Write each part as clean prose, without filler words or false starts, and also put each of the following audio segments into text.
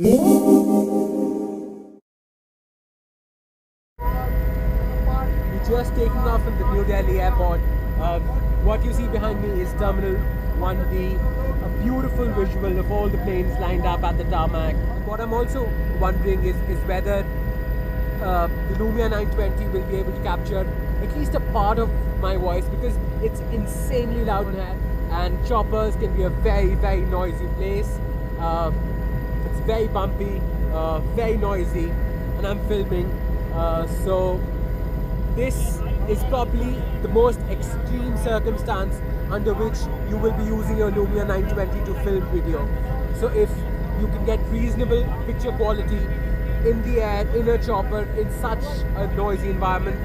We're just taking off from the New Delhi airport. What you see behind me is Terminal 1D, a beautiful visual of all the planes lined up at the tarmac. What I'm also wondering is whether the Lumia 920 will be able to capture at least a part of my voice, because it's insanely loud here, and choppers can be a very, very noisy place. It's very bumpy, very noisy, and I'm filming, so this is probably the most extreme circumstance under which you will be using your Lumia 920 to film video. So if you can get reasonable picture quality in the air, in a chopper, in such a noisy environment,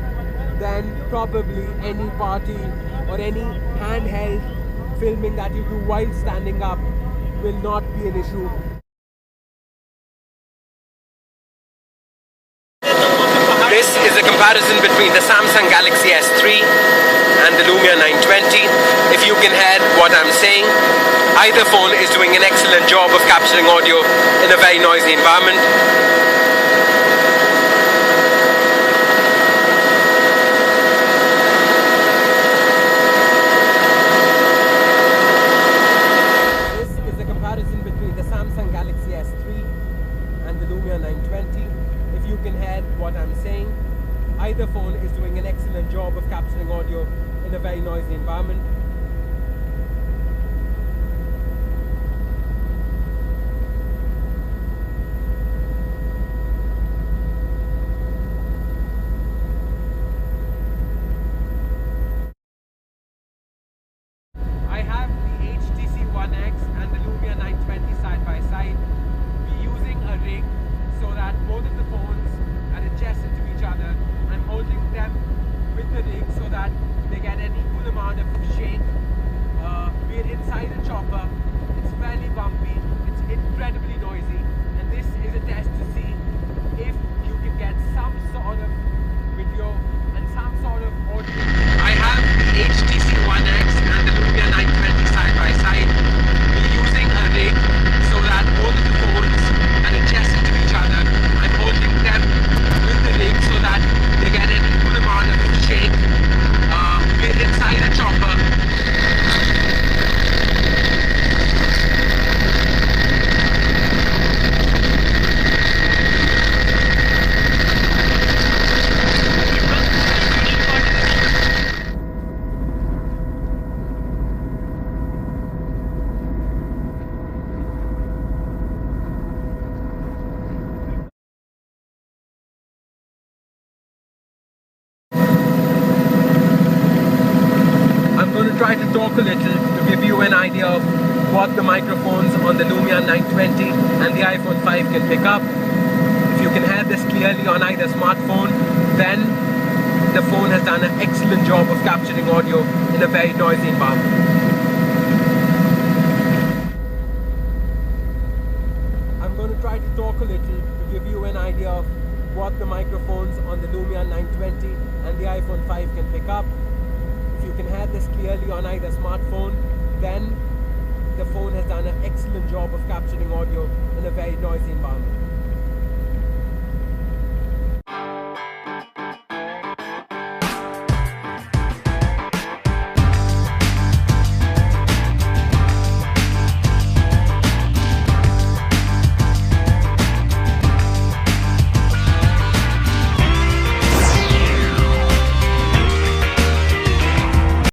then probably any party or any handheld filming that you do while standing up will not be an issue. This is a comparison between the Samsung Galaxy S3 and the Lumia 920. If you can hear what I'm saying, either phone is doing an excellent job of capturing audio in a very noisy environment. This is a comparison between the Samsung Galaxy S3 and the Lumia 920. If you can hear what I'm saying, either phone is doing an excellent job of capturing audio in a very noisy environment. I have the HTC One X and the Lumia 920 side by side. We're using a rig so that both of the phones are adjacent to each other. I'm holding them with the rig so that they get an equal amount of shake. We're inside a chopper. It's fairly bumpy. It's incredibly noisy. And this is a test to see if you can get some sort of video and some sort of audio. I have the HTC One X and the Lumia 920 side by side. We're using a rig so that both of the phones are adjacent to each other. I'm holding them with the rig so that they get an equal amount of shake. We're inside a chopper. I'm going to try to talk a little to give you an idea of what the microphones on the Lumia 920 and the iPhone 5 can pick up. If you can hear this clearly on either smartphone, then the phone has done an excellent job of capturing audio in a very noisy environment. I'm going to try to talk a little to give you an idea of what the microphones on the Lumia 920 and the iPhone 5 can pick up. If you can hear this clearly on either smartphone, then the phone has done an excellent job of capturing audio in a very noisy environment.